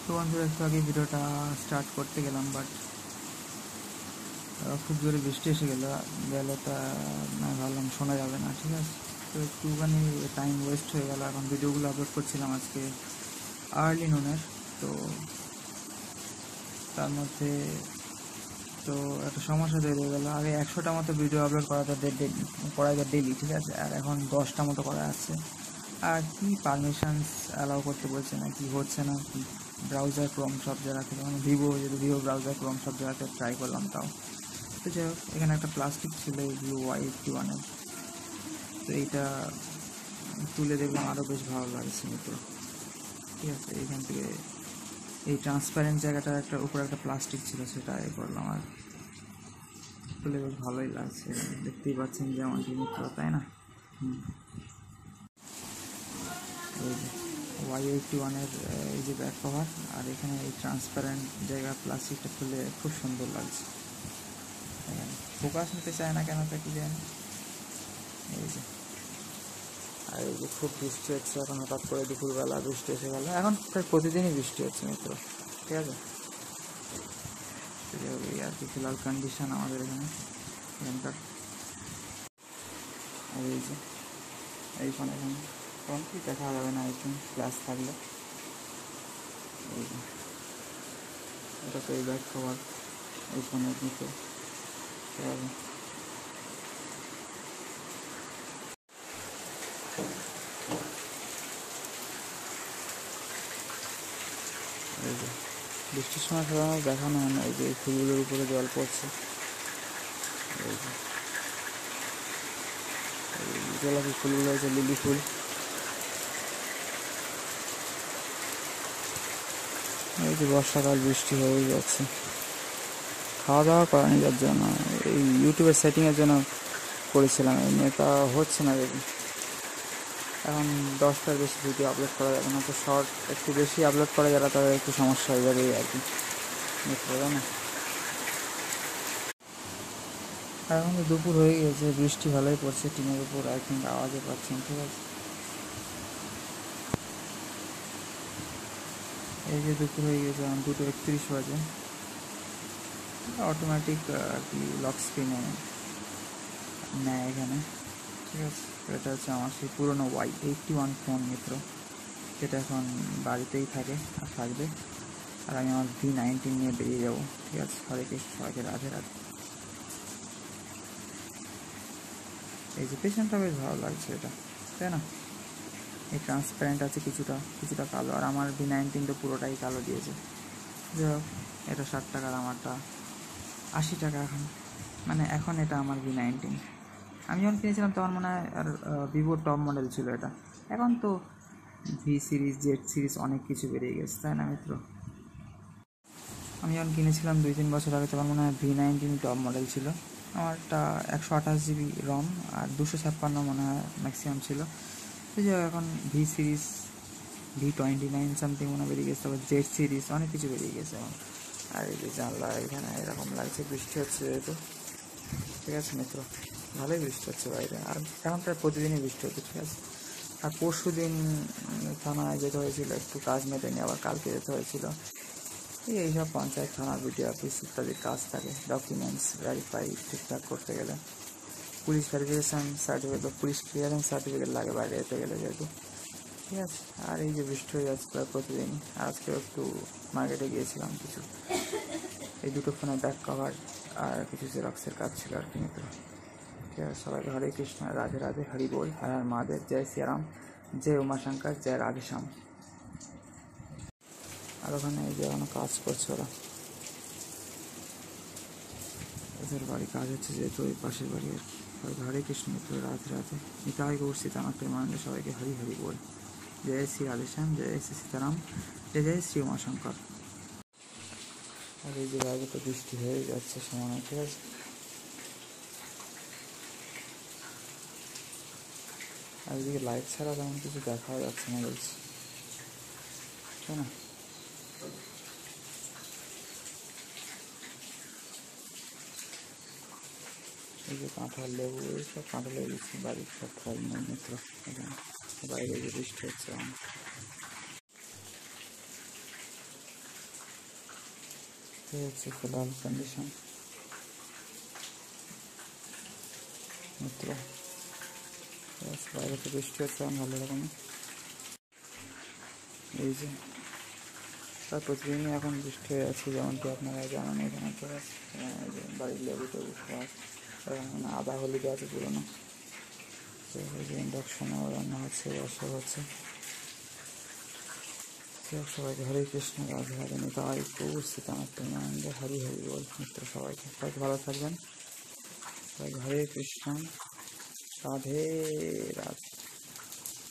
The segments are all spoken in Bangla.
তো বন্ধুরা একটু আগে ভিডিওটা স্টার্ট করতে গেলাম, বাট খুব জোরে বৃষ্টি এসে গেল তা না, ভাবলাম শোনা যাবে না, ঠিক আছে। তো একটুখানি টাইম ওয়েস্ট হয়ে গেল। এখন ভিডিওগুলো আপলোড করছিলাম আজকে আর্লি নুনের, তো তার মধ্যে তো একটা সমস্যা তৈরি হয়ে গেলো। আগে 100টা মতো ভিডিও আপলোড করা যায় ডেলি, ঠিক আছে, আর এখন 10টা মতো করা যাচ্ছে। আর কি পারমিশনস অ্যালাউ করতে বলছে না, কি হচ্ছে না, কি ব্রাউজার ক্রোম সব জায়গা থেকে, মানে ভিভো ব্রাউজার ক্রোম সব জায়গাতে ট্রাই করলাম, তাও তো যাই হোক। এখানে একটা প্লাস্টিক ছিল এগুলো Y81-এর, তো এইটা তুলে দেখলাম আরও বেশ ভালো লাগছে মিত্র, ঠিক আছে। এইখান থেকে এই ট্রান্সপারেন্ট জায়গাটার উপরে একটা প্লাস্টিক ছিল, সেটা করলাম, আর তুলে বেশ ভালোই লাগছে। দেখতেই পাচ্ছেন যেমন মিত্র, তাই না? এই যে Y81-এর এই যে ব্যাক কভার, আর এখানে এই ট্রান্সপারেন্ট জায়গা প্লাস্টিকটা খুলে খুব সুন্দর লাগছে। ফোকাস নিতে চায় না কেন তা কি জানি। এই যে, আর এই যে খুব বৃষ্টি হচ্ছে এখন, হঠাৎ করে দুপুরবেলা বৃষ্টি এসে গেল। এখন প্রায় প্রতিদিনই বৃষ্টি হচ্ছে মিত্র, ঠিক আছে। এই আর কি ফিলহাল কন্ডিশন আমাদের এখানকার। আর এই যে এই ফোন এখানে ফোন কি দেখা যাবে না একদম ক্লাস থাকলে। এই যে এটা তো এই ব্যাক কভার এই ফোনের মতো, ঠিক আছে। এই যে বৃষ্টির সময় সাধারণত দেখানো হয় না, এই যে এই ফুলগুলোর উপরে জল পড়ছে। এই যে গোলাপি ফুলগুলো হচ্ছে লিলি ফুল। এই যে বর্ষাকাল বৃষ্টি হয়ে যাচ্ছে। খাওয়া দাওয়া করেনি যার জন্য, এই ইউটিউবের সেটিংয়ের জন্য করেছিলাম, এই নিয়ে তা হচ্ছে না দেখি। এখন 10টার বেশি ভিডিও আপলোড করা যাবে না, তো শর্ট একটু বেশি আপলোড করা যারা তাদের একটু সমস্যা হয়ে যাবে আর কি, বুঝতে পারবে না। এখন তো দুপুর হয়ে গেছে, বৃষ্টি ভালোই পড়ছে টিনের উপর, আই থিঙ্ক আওয়াজও পাচ্ছেন, ঠিক আছে। এই যে দুপুর হয়ে গেছে, এখন 2:31 বাজে। অটোমেটিক আর কি লক স্ক্রিনে নেয় এখানে, ঠিক আছে। এটা হচ্ছে আমার সেই পুরোনো Y81 ফোন মিত্র, যেটা এখন বাড়িতেই থাকে আর থাকবে। আর আমি আমার V19 নিয়ে বেরিয়ে যাবো, ঠিক আছে। হরে কৃষ্ণ, সবাইকে রাধে রাধে। এই যে পেছনটা বেশ ভালো লাগছে এটা, তাই না? এই ট্রান্সপারেন্ট আছে কিছুটা কালো, আর আমার V19 তো পুরোটাই কালো দিয়েছে। যাই হোক, এটা 60 টাকার, আমারটা 80 টাকা এখন, মানে এখন এটা আমার V19। আমি যখন কিনেছিলাম তখন মনে হয় আর ভিভোর টপ মডেল ছিল এটা। এখন তো V সিরিজ, Z সিরিজ অনেক কিছু বেরিয়ে গেছে, তাই না মিত্র? আমি যখন কিনেছিলাম 2-3 বছর আগে, তখন মনে হয় V19 টপ মডেল ছিল। আমারটা 128 GB রম আর 256 মনে হয় ম্যাক্সিমাম ছিল। তো যাই হোক, এখন V সিরিজ, V29 সামথিং মনে বেরিয়ে গেছে, তারপর Z সিরিজ অনেক কিছু বেরিয়ে গেছে এখন। আর এই যে জানলা এখানে এরকম লাগছে, বৃষ্টি হচ্ছে যেহেতু, ঠিক আছে মিত্র, ভালোই বৃষ্টি হচ্ছে বাইরে। আর এখন প্রায় প্রতিদিনই বৃষ্টি হচ্ছে, ঠিক আছে। আর পরশু দিন থানায় যেতে হয়েছিল, একটু কাজ মেটেনি, আবার কালকে যেতে হয়েছিল। এইসব পঞ্চায়েত, থানা, বিডিও অফিস ইত্যাদির কাজ থাকে, ডকুমেন্টস ভেরিফাই ঠিকঠাক করতে গেলে। পুলিশ ভেরিফিকেশান সার্টিফিকেট বা পুলিশ ক্লিয়ারেন্স সার্টিফিকেট লাগে বাইরে যেতে গেলে যেহেতু, ঠিক আছে। আর এই যে বৃষ্টি হয়ে যাচ্ছে প্রায় প্রতিদিন। আজকেও একটু মার্কেটে গিয়েছিলাম, কিছু এই দুটো ফোনের ব্যাক কভার আর কিছু জেরক্সের কাজ ছিল আর কি মিত্র, ঠিক আছে। সবাইকে হরে কৃষ্ণ, রাধে রাধে, হরি বল, হর হর মহাদেব, জয় শ্রীরাম, জয় উমাশঙ্কর, জয় রাধেশ্যাম। আর ওখানে এই যে এখনো কাজ করছে ওরা, ওদের বাড়ি কাজ হচ্ছে যেহেতু, ওই পাশের বাড়ি আর কি। সবাইকে হরে কৃষ্ণ মিত্র, রাধে রাধে, নিতাই গৌর সীতানাথ প্রেমানন্দে, সবাইকে হরি হরি বল, জয় শ্রী রাধেশ্যাম, জয় শ্রী সীতারাম, জয় জয় শ্রী উমাশঙ্কর। আর এই যে বাইরে তো বৃষ্টি হয়ে যাচ্ছে সমানে, ঠিক আছে। আর এদিকে লাইট ছাড়া তেমন কিছু দেখা যাচ্ছে না বলছি, তাই না? এই যে কাঁঠাল, লেবু, এইসব কাঁঠাল দিচ্ছি, বাড়ির সব ফল মূল মিত্র এখানে। বাইরে যে বৃষ্টি হচ্ছে এখন। এই হচ্ছে ফিলহাল কন্ডিশন। মিত্র বাইরে তো বৃষ্টি হচ্ছে ভালো রকমের। এই যে তার প্রতিদিনই এখন বৃষ্টি হয়ে যাচ্ছে, যেমনটি আপনারা জানেন। এখানে তো বাড়ির লেবু টেবু সব মানে আদা হলুদ আছে পুরোনো। তো এই যে ইন্ডাকশনেও রান্না হচ্ছে, বসে হচ্ছে। সবাইকে হরে কৃষ্ণ, রাধে রাধে, নিতাই গৌর সীতানাথ হরি হরি বল। মিত্র সবাইকে ভালো থাকবেন। হরে কৃষ্ণ, রাধে রাধে,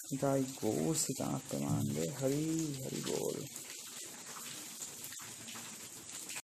নিতাই গৌর সীতানাথ হরি হরি বল।